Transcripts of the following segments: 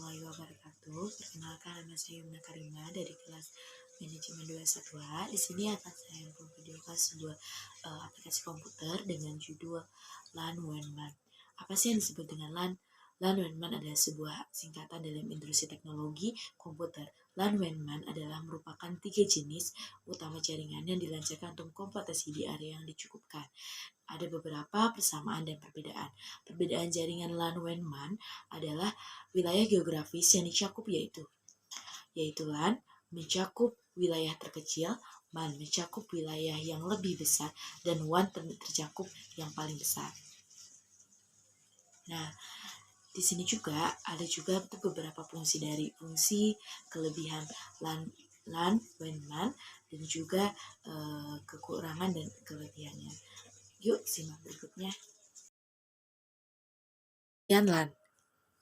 warahmatullahi wabarakatuh. Perkenalkan, nama saya Yumna Karima dari kelas Manajemen 212. Di sini akan saya memvideokan sebuah aplikasi komputer dengan judul LAN-WAN-MAN. Apa sih yang disebut dengan LAN? LAN-WAN-MAN adalah sebuah singkatan dalam industri teknologi komputer. LAN-WAN-MAN adalah merupakan 3 jenis utama jaringan yang dilancarkan untuk komputasi di area yang dicukupkan. Ada beberapa persamaan dan perbedaan. Perbedaan jaringan LAN-WAN-MAN adalah wilayah geografis yang dicakup yaitu LAN mencakup wilayah terkecil, MAN mencakup wilayah yang lebih besar, dan WAN tercakup yang paling besar. Nah, di sini juga ada beberapa fungsi dari fungsi kelebihan LAN WAN-MAN dan juga kekurangan dan kelebihannya. Yuk simak berikutnya. LAN.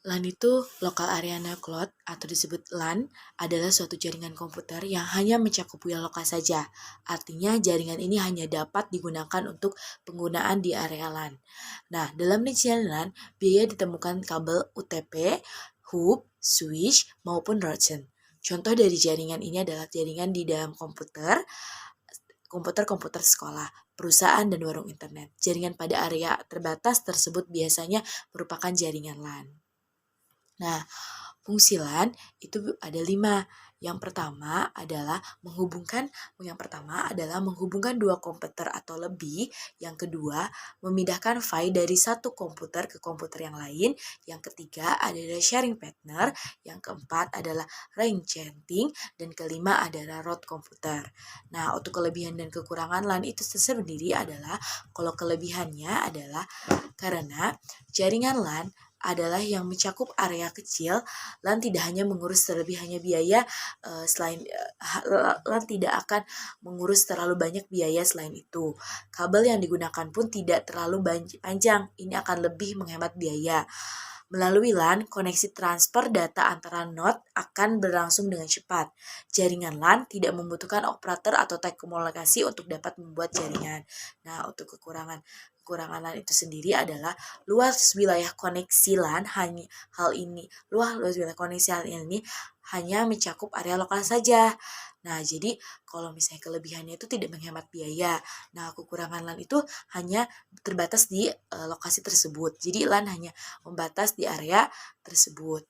LAN itu Local Area Network atau disebut LAN adalah suatu jaringan komputer yang hanya mencakup wilayah lokal saja. Artinya jaringan ini hanya dapat digunakan untuk penggunaan di area LAN. Nah, dalam rincian LAN, biaya ditemukan kabel UTP, hub, switch, maupun router. Contoh dari jaringan ini adalah jaringan di dalam komputer sekolah, perusahaan, dan warung internet. Jaringan pada area terbatas tersebut biasanya merupakan jaringan LAN. Nah, fungsi LAN itu ada 5. Yang pertama adalah menghubungkan dua komputer atau lebih. Yang kedua, memindahkan file dari satu komputer ke komputer yang lain. Yang ketiga adalah sharing partner. Yang keempat adalah range chatting. Dan kelima adalah root komputer. Nah, untuk kelebihan dan kekurangan LAN itu sendiri adalah, kalau kelebihannya adalah karena jaringan LAN adalah yang mencakup area kecil. LAN tidak hanya mengurus terlebih hanya biaya LAN tidak akan mengurus terlalu banyak biaya. Selain itu, kabel yang digunakan pun tidak terlalu panjang. Ini akan lebih menghemat biaya. Melalui LAN, koneksi transfer data antara node akan berlangsung dengan cepat. Jaringan LAN tidak membutuhkan operator atau telekomunikasi untuk dapat membuat jaringan. Nah, untuk kekurangan LAN itu sendiri adalah luas wilayah koneksi LAN hanya mencakup area lokal saja. Nah, jadi kalau misalnya kelebihannya itu tidak menghemat biaya. Nah, kekurangan LAN itu hanya terbatas di lokasi tersebut. Jadi LAN hanya membatas di area tersebut.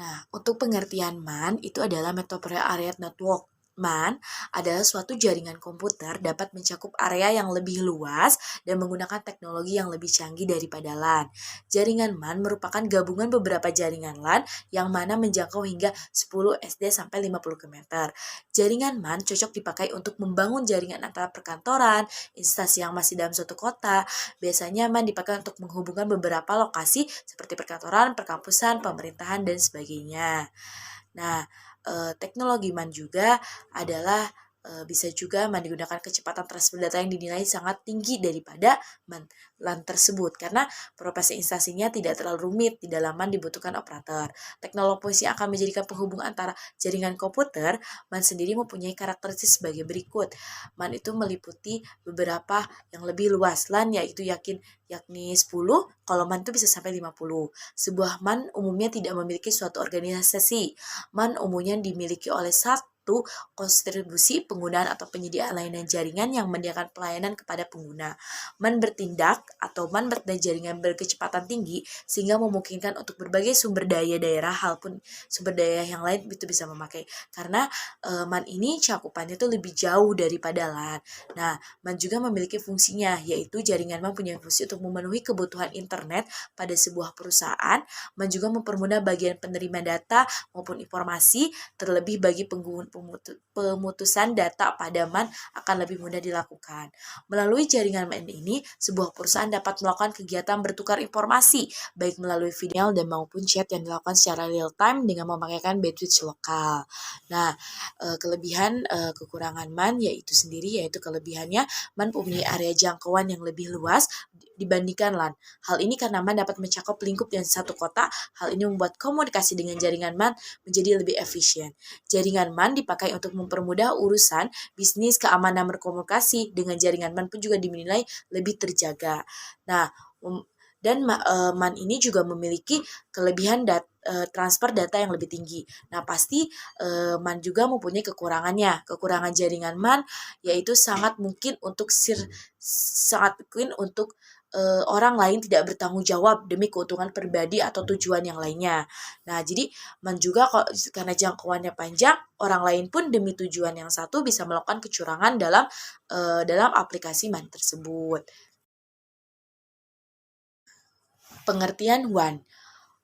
Nah, untuk pengertian MAN itu adalah Metropolitan Area Network. MAN adalah suatu jaringan komputer dapat mencakup area yang lebih luas dan menggunakan teknologi yang lebih canggih daripada LAN. Jaringan MAN merupakan gabungan beberapa jaringan LAN yang mana menjangkau hingga 10 SD sampai 50 km. Jaringan MAN cocok dipakai untuk membangun jaringan antara perkantoran, instansi yang masih dalam suatu kota. Biasanya MAN dipakai untuk menghubungkan beberapa lokasi seperti perkantoran, perkampusan, pemerintahan, dan sebagainya. Nah, teknologi MAN juga adalah bisa juga MAN digunakan kecepatan transfer data yang dinilai sangat tinggi daripada LAN tersebut karena proses instasinya tidak terlalu rumit. Di dalam MAN dibutuhkan operator. Teknologi yang akan menjadikan penghubung antara jaringan komputer, MAN sendiri mempunyai karakteristik sebagai berikut. MAN itu meliputi beberapa yang lebih luas. LAN yakni 10, kalau MAN itu bisa sampai 50. Sebuah MAN umumnya tidak memiliki suatu organisasi. MAN umumnya dimiliki oleh satu kontribusi penggunaan atau penyedia layanan jaringan yang menyediakan pelayanan kepada pengguna. MAN bertindak atau MAN jaringan berkecepatan tinggi sehingga memungkinkan untuk berbagai sumber daya daerah pun sumber daya yang lain itu bisa memakai. Karena MAN ini cakupannya itu lebih jauh daripada LAN. Nah, MAN juga memiliki fungsinya, yaitu jaringan MAN punya fungsi untuk memenuhi kebutuhan internet pada sebuah perusahaan. MAN juga mempermudah bagian penerima data maupun informasi, terlebih bagi pemutusan data pada MAN akan lebih mudah dilakukan. Melalui jaringan MAN ini, sebuah perusahaan dapat melakukan kegiatan bertukar informasi, baik melalui video dan maupun chat yang dilakukan secara real time dengan memakaikan bandwidth lokal. Nah, kekurangan MAN yaitu kelebihannya MAN mempunyai area jangkauan yang lebih luas dibandingkan LAN. Hal ini karena MAN dapat mencakup lingkup yang satu kota. Hal ini membuat komunikasi dengan jaringan MAN menjadi lebih efisien. Jaringan MAN dipakai untuk mempermudah urusan bisnis, keamanan berkomunikasi. Dengan jaringan MAN pun juga dinilai lebih terjaga. Nah, Dan MAN ini juga memiliki kelebihan transfer data yang lebih tinggi. Nah, pasti MAN juga mempunyai kekurangannya. Kekurangan jaringan MAN yaitu sangat mungkin untuk orang lain tidak bertanggung jawab demi keuntungan pribadi atau tujuan yang lainnya. Nah, jadi MAN juga karena jangkauannya panjang, orang lain pun demi tujuan yang satu bisa melakukan kecurangan dalam aplikasi MAN tersebut. Pengertian WAN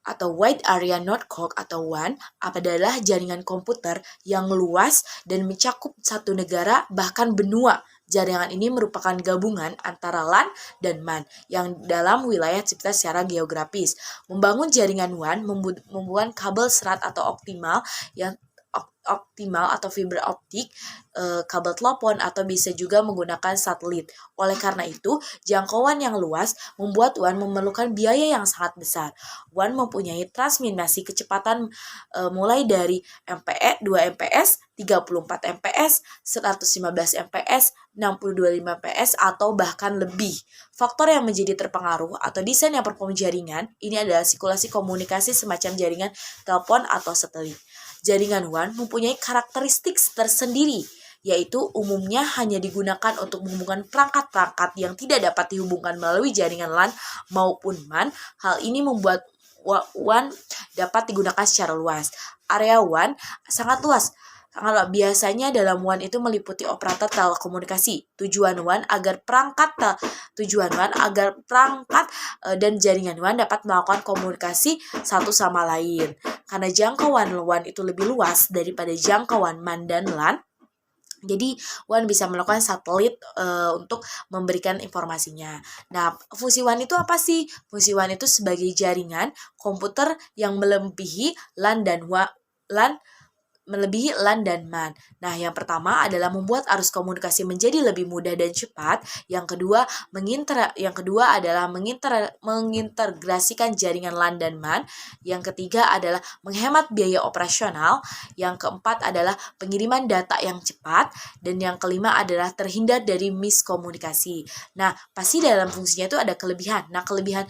atau Wide Area Network atau WAN adalah jaringan komputer yang luas dan mencakup satu negara bahkan benua. Jaringan ini merupakan gabungan antara LAN dan MAN yang dalam wilayah tercipta secara geografis. Membangun jaringan WAN membuat kabel serat atau optimal atau fiber optik, kabel telepon, atau bisa juga menggunakan satelit. Oleh karena itu, jangkauan yang luas membuat WAN memerlukan biaya yang sangat besar. WAN mempunyai transmisi kecepatan mulai dari MPE 2 MPS, 34 MPS, 115 MPS, 625 MPS, atau bahkan lebih. Faktor yang menjadi terpengaruh atau desain yang perform jaringan ini adalah sirkulasi komunikasi semacam jaringan telepon atau satelit. Jaringan WAN mempunyai karakteristik tersendiri, yaitu umumnya hanya digunakan untuk menghubungkan perangkat-perangkat yang tidak dapat dihubungkan melalui jaringan LAN maupun MAN. Hal ini membuat WAN dapat digunakan secara luas. Area WAN sangat luas. Biasanya dalam WAN itu meliputi operator telekomunikasi. Tujuan WAN agar perangkat dan jaringan WAN dapat melakukan komunikasi satu sama lain. Karena jangkauan WAN itu lebih luas daripada jangkauan MAN dan LAN, jadi WAN bisa melakukan satelit untuk memberikan informasinya. Nah, fungsi WAN itu apa sih? Fungsi WAN itu sebagai jaringan komputer yang melebihi LAN dan MAN. Nah, yang pertama adalah membuat arus komunikasi menjadi lebih mudah dan cepat. Yang kedua adalah mengintegrasikan jaringan LAN dan MAN. Yang ketiga adalah menghemat biaya operasional. Yang keempat adalah pengiriman data yang cepat. Dan yang kelima adalah terhindar dari miskomunikasi. Nah, pasti dalam fungsinya itu ada kelebihan. Nah, kelebihan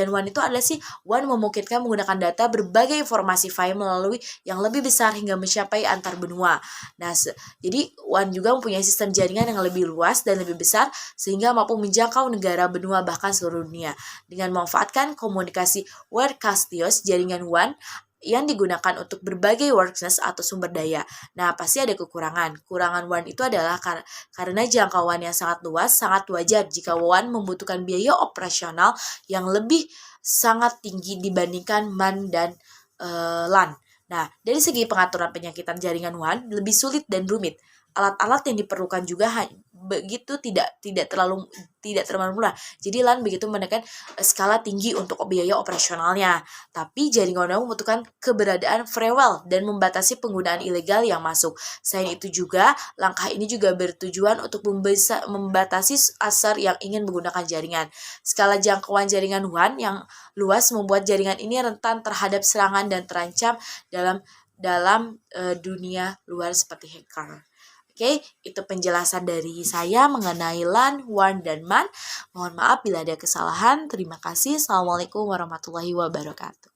WAN itu adalah WAN memungkinkan menggunakan data berbagai informasi file melalui yang lebih besar hingga mencapai antar benua. Nah, jadi WAN juga mempunyai sistem jaringan yang lebih luas dan lebih besar sehingga mampu menjangkau negara, benua, bahkan seluruh dunia. Dengan memanfaatkan komunikasi wireless, jaringan WAN yang digunakan untuk berbagai workload atau sumber daya. Nah, pasti ada kekurangan. Kurangan WAN itu adalah karena jangkauan yang sangat luas, sangat wajar jika WAN membutuhkan biaya operasional yang lebih sangat tinggi dibandingkan MAN dan LAN. Nah, dari segi pengaturan penyakitan jaringan WAN lebih sulit dan rumit. Alat-alat yang diperlukan juga begitu tidak terlalu murah. Jadi LAN begitu menekan skala tinggi untuk biaya operasionalnya. Tapi jaringan WAN membutuhkan keberadaan firewall dan membatasi penggunaan ilegal yang masuk. Selain itu juga, langkah ini juga bertujuan untuk membatasi user yang ingin menggunakan jaringan. Skala jangkauan jaringan WAN yang luas membuat jaringan ini rentan terhadap serangan dan terancam dalam dunia luar seperti hacker. Oke, itu penjelasan dari saya mengenai LAN, WAN, dan MAN. Mohon maaf bila ada kesalahan. Terima kasih. Assalamualaikum warahmatullahi wabarakatuh.